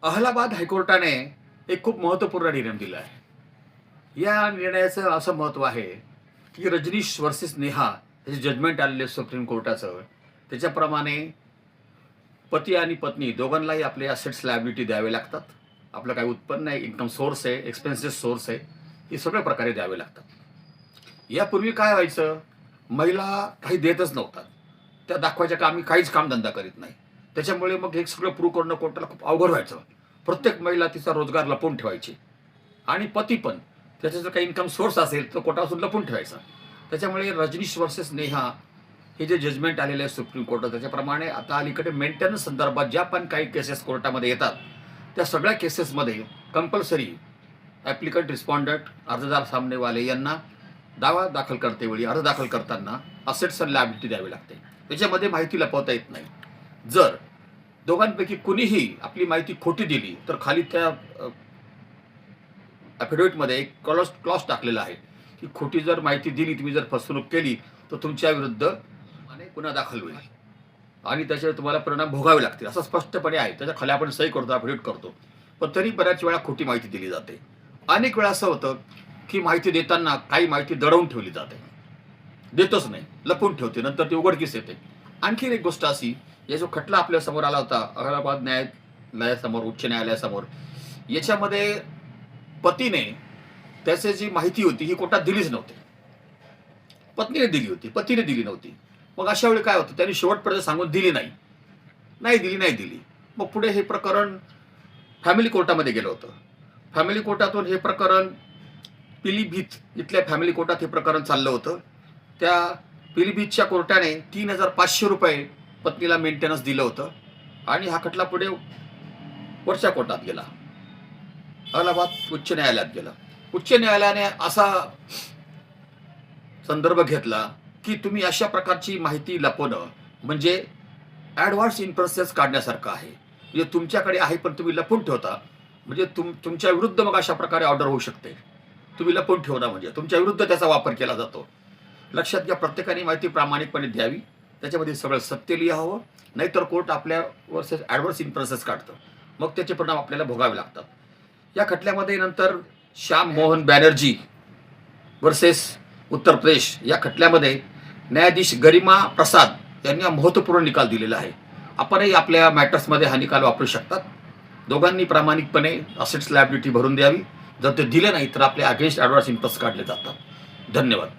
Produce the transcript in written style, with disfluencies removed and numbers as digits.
अहलाबाद हायकोर्टाने एक खूप महत्त्वपूर्ण निर्णय दिला आहे. या निर्णयाचं असं महत्त्व आहे की रजनीश वर्सेस नेहा हे जे जजमेंट आलेले सुप्रीम कोर्टाचं, त्याच्याप्रमाणे पती आणि पत्नी दोघांनाही आपले असेट्स लायबिलिटी द्यावे लागतात. आपलं काही उत्पन्न आहे, इन्कम सोर्स आहे, एक्सपेन्सेस सोर्स आहे, हे सगळ्या प्रकारे द्यावे लागतात. यापूर्वी काय व्हायचं, महिला काही देतच नव्हतात. त्या दाखवायच्या का आम्ही काहीच कामधंदा करीत नाही. त्याच्यामुळे मग हे सगळं प्रूव्ह करणं कोर्टाला खूप अवघड व्हायचं. प्रत्येक महिला तिचा रोजगार लपवून ठेवायची आणि पती पण त्याचा जर काही इन्कम सोर्स असेल तर कोर्टापासून लपवून ठेवायचा. त्याच्यामुळे रजनीश वर्सेस नेहा हे जे जजमेंट आलेले आहे सुप्रीम कोर्टात, त्याच्याप्रमाणे आता अलीकडे मेंटेनन्स संदर्भात ज्या पण काही केसेस कोर्टामध्ये येतात त्या सगळ्या केसेसमध्ये कंपल्सरी ॲप्लिकंट रिस्पॉन्डंट अर्जदार सामनेवाले यांना दावा दाखल करतेवेळी अर्ज दाखल करताना असेट्स अँड लायबिलिटी द्यावी लागते. त्याच्यामध्ये माहिती लपवता येत नाही. जर दोघांपैकी कुणीही आपली माहिती खोटी दिली तर खाली त्या ॲफिडेव्हिटमध्ये एक क्लॉज टाकलेला आहे की खोटी जर माहिती दिली, तुम्ही जर फसवणूक केली तर तुमच्या विरुद्ध गुन्हा दाखल होईल आणि त्याच्यावर तुम्हाला परिणाम भोगावे लागतील, असं स्पष्टपणे आहे. त्याच्या खाली आपण सही करतो, ॲफिडेव्हिट करतो. पण तरी बऱ्याच वेळा खोटी माहिती दिली जाते. अनेक वेळा असं होतं की माहिती देताना काही माहिती दडवून ठेवली जाते, देतच नाही, लपवून ठेवते, नंतर ती उघडकीस येते. आणखी एक गोष्ट अशी, या जो खटला आपल्या समोर आला होता अहलाबाद न्यायालयासमोर, उच्च न्यायालयासमोर, याच्यामध्ये पतीने त्याची जी माहिती होती ही कोर्टात दिलीच नव्हती. पत्नीने दिली होती, पतीने दिली नव्हती. मग अशा वेळी काय होतं, त्यांनी शेवटपर्यंत सांगून दिली नाही, नाही दिली. मग पुढे हे प्रकरण फॅमिली कोर्टामध्ये गेलं होतं. फॅमिली कोर्टातून हे प्रकरण पिलीभीत इथल्या फॅमिली कोर्टात हे प्रकरण चाललं होतं. त्या पिलीभीतच्या कोर्टाने 3,500 रुपये पत्नीला मेंटेनन्स दिलं होतं आणि हा खटला पुढे वरच्या कोर्टात गेला, अहलाबाद उच्च न्यायालयात गेला. उच्च न्यायालयाने असा संदर्भ घेतला की तुम्ही अशा प्रकारची माहिती लपवणं म्हणजे ॲडव्हान्स इन्फरन्सेस काढण्यासारखं आहे. म्हणजे तुमच्याकडे आहे पण तुम्ही लपवून ठेवता, म्हणजे तुमच्या विरुद्ध मग अशा प्रकारे ऑर्डर होऊ शकते. तुम्ही लपवून ठेवणं म्हणजे तुमच्या विरुद्ध त्याचा वापर केला जातो. लक्षात घ्या, प्रत्येकाने माहिती प्रामाणिकपणे द्यावी, त्याच्यामध्ये सगळं सत्य लिहावं, नाहीतर कोर्ट आपल्या वर्सेस ॲडव्हर्स इन्फरन्सेस काढतं, मग त्याचे परिणाम आपल्याला भोगावे लागतात. या खटल्यामध्ये नंतर श्याम मोहन बॅनर्जी वर्सेस उत्तर प्रदेश या खटल्यामध्ये न्यायाधीश गरिमा प्रसाद यांनी हा महत्त्वपूर्ण निकाल दिलेला आहे. आपणही आपल्या मॅटर्समध्ये हा निकाल वापरू शकतात. दोघांनी प्रामाणिकपणे असेट्स लायबिलिटी भरून द्यावी. जर ते दिले नाही तर आपले अगेन्स्ट ॲडव्हान्स इन्फरन्स काढले जातात. धन्यवाद.